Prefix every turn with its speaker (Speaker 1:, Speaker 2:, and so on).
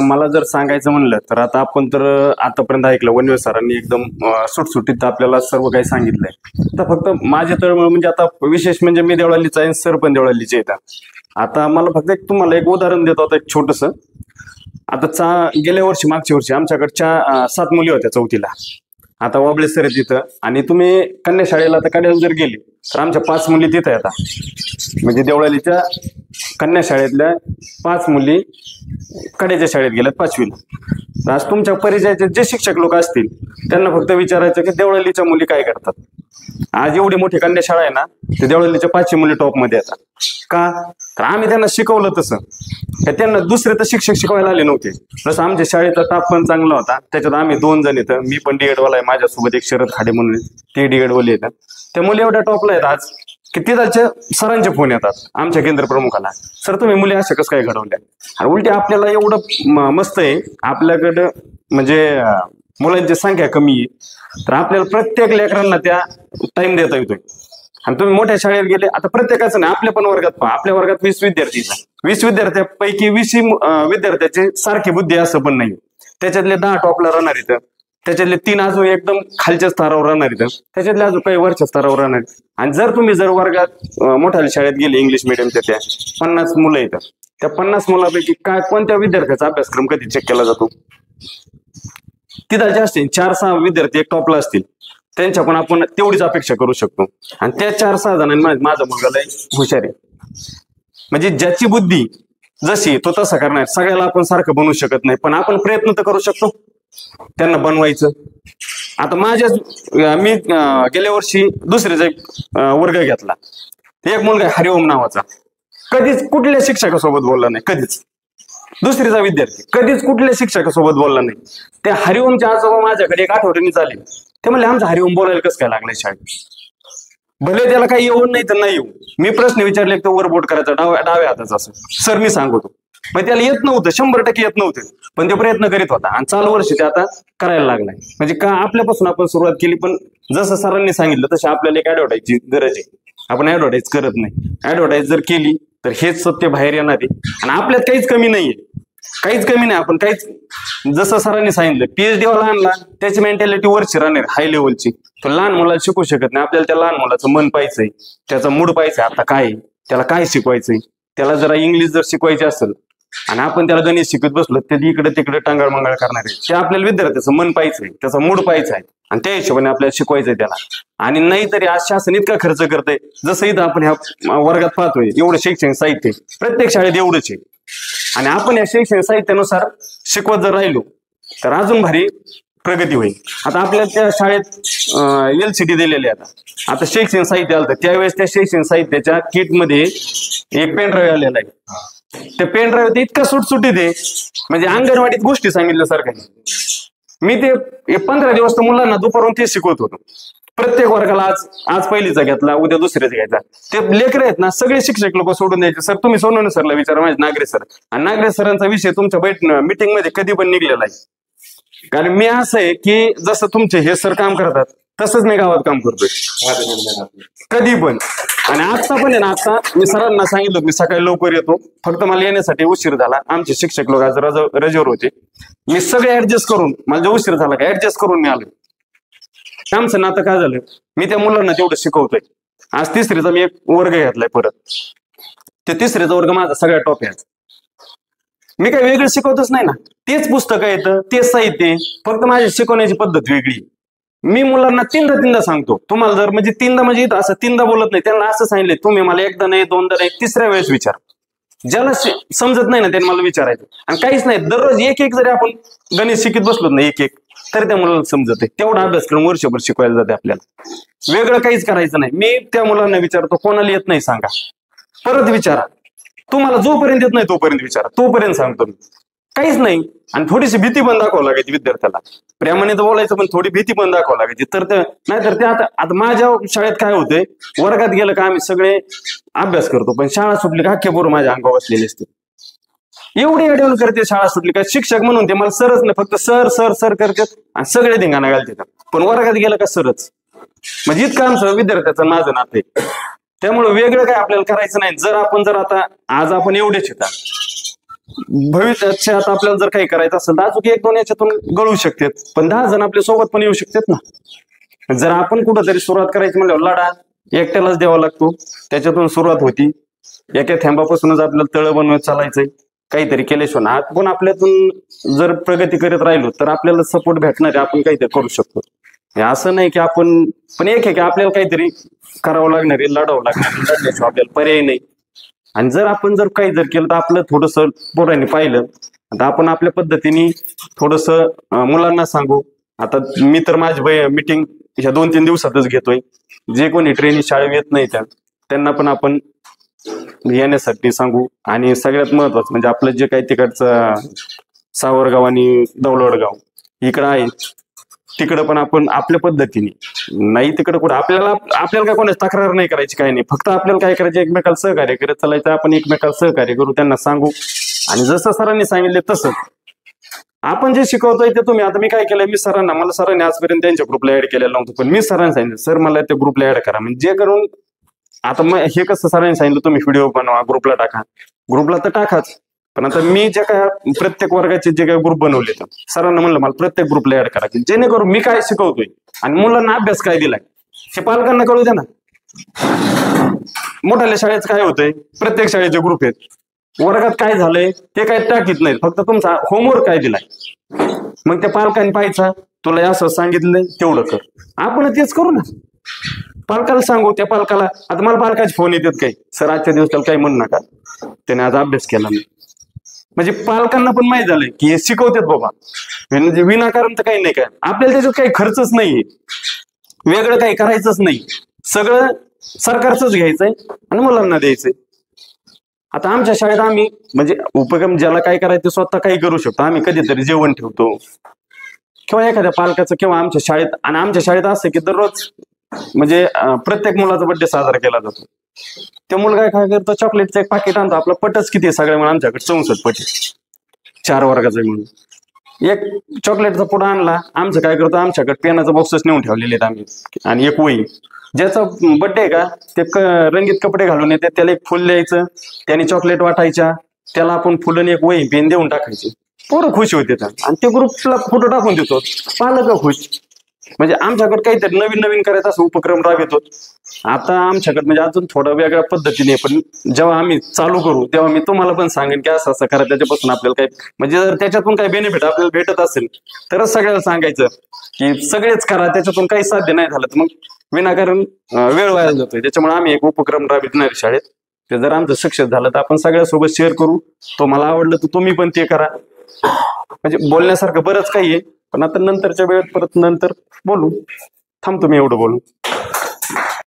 Speaker 1: मला जर सांगायचं म्हणलं तर आता आपण तर आतापर्यंत ऐकलं वनवे सरांनी एकदम सुटसुटीत आपल्याला सर्व काही सांगितलंय. तर फक्त माझ्या तळमळ म्हणजे आता विशेष म्हणजे मी देवळालीचा आहे, सर पण देवळालीचे येतात. आता मला फक्त तुम्हाला एक उदाहरण देतो आता एक छोटस. आता गेल्या वर्षी मागच्या वर्षी आमच्याकडच्या 7 मुली होत्या चौथीला. आता वाबळे सर तिथं आणि तुम्ही कन्या शाळेला तर कड्याला जर गेली तर आमच्या 5 मुली तिथं येतात. म्हणजे देवळालीच्या कन्या शाळेतल्या 5 मुली कड्याच्या शाळेत गेल्यात 5वीला. आज तुमच्या परिचयाचे जे शिक्षक लोक असतील त्यांना फक्त विचारायचं की देवळालीच्या मुली काय करतात. आज एवढी मोठी कन्या शाळा आहे ना, ते देवळालीच्या 5 मुली टॉप मध्ये येतात. का तर आम्ही त्यांना शिकवलं तसं. त्यांना दुसरे तर शिक्षक शिकवायला आले नव्हते. जसं आमच्या शाळेचा ताप पण चांगला होता, त्याच्यात आम्ही 2 जण येतं. मी पण डीएड वाला आहे, माझ्यासोबत एक शरद खाडे म्हणून ते डीएड वाले येतात. त्या मुली एवढ्या टॉपला आहेत आज की तिथालच्या सरांचे फोन येतात आमच्या केंद्र प्रमुखाला, सर तुम्ही मुली अशा कसं काय घडवल्या. आणि उलटी आपल्याला एवढं मस्त आहे आपल्याकडं म्हणजे मुलांची संख्या कमी आहे, तर आपल्याला प्रत्येक लेकरांना त्या टाइम देता येतोय. आणि तुम्ही मोठ्या शाळेत गेले, आता प्रत्येकाचं नाही, आपल्या पण वर्गात पहा, आपल्या वर्गात 20 विद्यार्थी, 20 विद्यार्थ्यापैकी 20 विद्यार्थ्याची सारखी बुद्धी असं पण नाही. त्याच्यातले 10 टॉपला राहणार इथं, त्याच्यातले 3 अजून एकदम खालच्या स्तरावर राहणार इथं, त्याच्यातले अजून काही वरच्या स्तरावर राहणार. आणि जर तुम्ही जर वर्गात मोठ्या शाळेत गेले इंग्लिश मिडियमच्या, त्या 50 मुलं येतात, त्या 50 मुलांपैकी काय कोणत्या विद्यार्थ्याचा अभ्यासक्रम कधी चेक केला जातो. तिथं जास्त 4-6 विद्यार्थी एक टॉपला असतील, त्यांच्या पण आपण तेवढीच अपेक्षा करू शकतो. आणि त्या 4-6 जणांमध्ये माझा मुलगा लय हुशार आहे. म्हणजे ज्याची बुद्धी जशी तो तसा करणार. सगळ्याला आपण सारखं बनवू शकत नाही, पण आपण प्रयत्न तर करू शकतो त्यांना बनवायचं. आता मी गेल्या वर्षी दुसरीचा वर्ग घेतला. एक मुलगा हरिओम नावाचा, कधीच कुठल्या शिक्षकासोबत बोलला नाही, कधीच. दुसरीचा विद्यार्थी कधीच कुठल्या शिक्षकासोबत बोलला नाही. त्या हरिओमच्या आजोबा माझ्याकडे एक आठवड्याने चाले. ते म्हणले आमचा हरिओम बोलायला कसं काय लागलाय शाळेत. भले त्याला काही येऊन नाही तर नाही येऊ. मी प्रश्न विचारले तो वर बोट करायचा डाव्या हाताचा असं, सर मी सांगतो. मग त्याला येत नव्हतं, 100% येत नव्हतं, पण ते प्रयत्न करीत होता. आणि चालू वर्षी ते आता करायला लागलाय. म्हणजे का आपल्यापासून आपण सुरुवात केली, पण जसं सरांनी सांगितलं तशी आपल्याला एक ऍडव्हर्टाईजची गरज आहे. आपण ऍडव्हर्टाईज करत नाही. ऍडव्हर्टाईज जर केली तर हेच सत्य बाहेर येणार आहे. आणि आपल्यात काहीच कमी नाहीये, काहीच कमी नाही. आपण काहीच, जसं सरांनी सांगितलं, PhD वाला आणला त्याची मेंटॅलिटी वरची राहणार, हाय लेवलची. तो लहान मुलाला शिकू शकत नाही. आपल्याला त्या लहान मुलाचं मन पाहायचंय, त्याचा मूड पाहायचंय, आता काय त्याला काय शिकवायचंय. त्याला जरा इंग्लिश जर शिकवायची असेल आणि आपण त्याला गणित शिकत बसलो तर इकडे तिकडे टांगळ मंगळ करणार आहे. ते आपल्याला विद्यार्थ्याचं मन पाहायचंय, त्याचा मूड पाहायचा आहे, आणि त्या हिशोबाने आपल्याला शिकवायचंय त्याला. आणि नाही तरी आज शासन इतका खर्च करतंय, जसं इथं आपण ह्या वर्गात पाहतोय एवढं शैक्षणिक साहित्य प्रत्येक शाळेत एवढंच आहे. आणि आपण या शैक्षणिक साहित्यानुसार शिकवत जर राहिलो तर अजून भारी प्रगती होईल. आता आपल्या त्या शाळेत LCD दिलेली आहे. आता शैक्षणिक साहित्य आलं, त्यावेळेस त्या शैक्षणिक साहित्याच्या किटमध्ये एक पेन ड्राईव्ह आलेला आहे. त्या पेन ड्राईव्ह ते इतका सुटसुटीत आहे, म्हणजे अंगणवाडीत गोष्टी सांगितल्यासारखं. मी ते 15 दिवस तर मुलांना दुपारून ते शिकवत होतो. प्रत्येक वर्गाला आज पहिलीचा घेतला, उद्या दुसऱ्याचा घ्यायचा. ते लेकर आहेत ना, सगळे शिक्षक लोक सोडून द्यायचे. सर तुम्ही सोनवणे सरला विचारा, माझे नागरे सर. आणि नागरे सरांचा विषय तुमच्या मीटिंग मध्ये कधी पण निघलेला आहे. कारण मी असं आहे की जसं तुमचे हे सर काम करतात तसंच मी गावात काम करतोय कधी पण. आणि आता पण आहे ना, आता मी सरांना सांगितलं मी सकाळी लवकर येतो, फक्त मला येण्यासाठी उशीर झाला. आमचे शिक्षक लोक आज रजेवर होते. मी सगळे ऍडजस्ट करून, मला जो उशीर झाला का ऍडजस्ट करून मी आलो. आमचं नातं काय झालं, मी त्या मुलांना तेवढं शिकवतोय. आज 3रीचा मी एक वर्ग घेतलाय परत. ते 3रीचा वर्ग माझा सगळ्या टॉप आहे. मी काही वेगळं शिकवतच नाही ना, तेच पुस्तकं येतं, तेच साहित्य, फक्त माझी शिकवण्याची पद्धत वेगळी. मी मुलांना 3दा सांगतो. तुम्हाला जर म्हणजे 3दा म्हणजे इथं असं 3दा बोलत नाही, त्यांना असं सांगितलं तुम्ही मला 1दा नाही 2दा नाही 3ऱ्या वेळेस विचार. ज्याला समजत नाही ना त्यांनी मला विचारायचं. आणि काहीच नाही, दररोज एक जरी आपण गणित शिकत बसलो ना एक तरी त्या मुलाला समजत आहे. तेवढा अभ्यासक्रम वर्षभर शिकवायला जाते आपल्याला. वेगळं काहीच करायचं नाही. मी त्या मुलांना विचारतो, कोणाला येत नाही सांगा, परत विचारा. तुम्हाला जोपर्यंत येत नाही तोपर्यंत विचारा, तोपर्यंत सांगतो मी. काहीच नाही. आणि थोडीशी भीती पण दाखवावं लागायची विद्यार्थ्याला. प्रेमाने तर बोलायचं, पण थोडी भीती पण दाखवावं लागायची. तर नाहीतर ते आता माझ्या शाळेत काय होतंय, वर्गात गेलं का आम्ही सगळे अभ्यास करतो, पण शाळा सुटली का अख्खे पोरं माझ्या अंगावर बसलेले असते. एवढी अडवण करते शाळा सुटली का. शिक्षक म्हणून ते मला सरच नाही, फक्त सर सर सर करतात आणि सगळे धिंगाणा घालते. पण वर्गात गेलं का सरच. म्हणजे इतकं आमचं विद्यार्थ्याचं माझं नातं आहे. त्यामुळे वेगळं काय आपल्याला करायचं नाही. जर आता आज आपण एवढेच येतात, भविष्यात आपल्याला जर काही करायचं असेल तर अजून एक दोन याच्यातून गळू शकतात, पण 10 जण आपल्या सोबत पण येऊ शकतात ना. जर आपण कुठंतरी सुरुवात करायची म्हणल्यावर लढा एकट्यालाच द्यावा लागतो. त्याच्यातून सुरुवात होती. एका थेंबापासूनच आपल्याला तळ बनवत चालायचंय. काहीतरी केल्याशिवाय आपण आपल्यातून जर प्रगती करत राहिलो तर आपल्याला सपोर्ट भेटणार आहे, आपण काहीतरी करू शकतो. असं नाही की आपण पण एक आहे की आपल्याला काहीतरी करावं लागणार आहे, लढावं लागणार आहे, लढण्याशिवाय आपल्याला पर्याय नाही. आणि जर काही केलं तर आपलं थोडंसं पोरांनी पाहिलं, आता आपण आपल्या पद्धतीने थोडंसं मुलांना सांगू. आता मी तर माझी मीटिंग ह्या 2-3 दिवसातच घेतोय. जे कोणी ट्रेनिंग शाळेत येत नाही त्यांना पण आपण येण्यासाठी सांगू. आणि सगळ्यात महत्वाचं म्हणजे आपलं जे काही तिकडचं सावरगाव आणि दौलतगाव इकडं आहे, तिकडं पण आपण आपल्या पद्धतीने नाही, तिकडं कुठं आपल्याला काय कोणाची तक्रार नाही करायची, काही नाही. फक्त आपल्याला काय करायचं, एकमेकाला सहकार्य करत चालायचं. आपण एकमेकाला सहकार्य करू, त्यांना सांगू. आणि जसं सरांनी सांगितले तसं आपण जे शिकवतोय ते तुम्ही. आता मी काय केलंय, मला सरांनी आजपर्यंत त्यांच्या ग्रुपला ऍड केलेलं नव्हतं, पण मी सरांनी सांगितलं सर मला त्या ग्रुपला ऍड करा. म्हणजे जे करून आता मग हे कसं सरांनी सांगितलं तुम्ही व्हिडिओ बनवा, ग्रुपला टाका. ग्रुपला तर टाकाच, पण आता मी जे काय प्रत्येक वर्गाचे जे काही ग्रुप बनवले तर सरांना म्हणलं मला प्रत्येक ग्रुपला ऍड करा, जेणेकरून मी काय शिकवतोय आणि मुलांना अभ्यास काय दिलाय हे पालकांना कळू द्या ना. मोठ्या शाळेत काय होतंय, प्रत्येक शाळेचे ग्रुप आहेत, वर्गात काय झालंय ते काय टाकीत नाही, फक्त तुमचा होमवर्क काय दिलाय. मग त्या पालकांनी पाहायचा, तुला असं सांगितलंय तेवढं कर. आपण तेच करू ना, पालकाला सांगू. त्या पालकाला आता मला पालकाचे फोन येतात, काही सर आजच्या दिवस त्याला काही म्हणू नका, त्याने आज अभ्यास केला नाही. म्हणजे पालकांना पण माहित झालंय की हे शिकवतात बाबा, म्हणजे विनाकारण तर काही नाही. काय आपल्याला त्याच्यात काही खर्चच नाहीये, वेगळं काही करायचंच नाही, सगळं सरकारचंच घ्यायचंय आणि मुलांना द्यायचंय. आता आमच्या शाळेत आम्ही म्हणजे उपक्रम ज्याला काय करायचं स्वतः काही करू शकतो. आम्ही कधीतरी जेवण ठेवतो किंवा एखाद्या पालकाचं किंवा आमच्या शाळेत. आणि आमच्या शाळेत असं की दररोज म्हणजे प्रत्येक मुलाचा बर्थडे साजरा केला जातो. ते मुलगा काय करतो, चॉकलेटचं एक पाकिट आणतो. आपला पटच किती आहे सगळ्या म्हणून आमच्याकडे 64 पट 4 वर्गाचा म्हणून एक चॉकलेटचा पुडा आणला. आमचं काय करतो, आमच्याकडे पेनाचं बॉक्सच नेऊन ठेवलेले आहेत आम्ही. आणि एक वही, ज्याचा बर्थडे आहे का ते रंगीत कपडे घालून येते, त्याला एक फुल द्यायचं, त्याने चॉकलेट वाटायच्या, त्याला आपण फुलं एक वही पेन देऊन टाकायचे. पोरं खुश होते आणि ते ग्रुपला फोटो टाकून देतो, पालक खुश. म्हणजे आमच्याकडे काहीतरी नवीन नवीन करायचा असं उपक्रम राबवतो. आता आमच्याकडे म्हणजे अजून थोडं वेगळ्या पद्धतीने, पण जेव्हा आम्ही चालू करू तेव्हा मी तुम्हाला पण सांगेन की असं असं करा, त्याच्यापासून आपल्याला काही म्हणजे जर त्याच्यातून काही बेनिफिट आपल्याला भेटत असेल तरच सगळ्याला सांगायचं की सगळेच करा. त्याच्यातून काही साध्य नाही झालं तर मग विनाकारण वेळ वाया जातोय. त्याच्यामुळे आम्ही एक उपक्रम राबविणार शाळेत. ते जर आमचं सक्सेस झालं तर आपण सगळ्यासोबत शेअर करू. तो मला आवडलं तर तुम्ही पण ते करा. म्हणजे बोलण्यासारखं बरंच काही आहे, पण आता नंतरच्या वेळेत परत नंतर बोलू. थांबतो मी एवढं बोलू.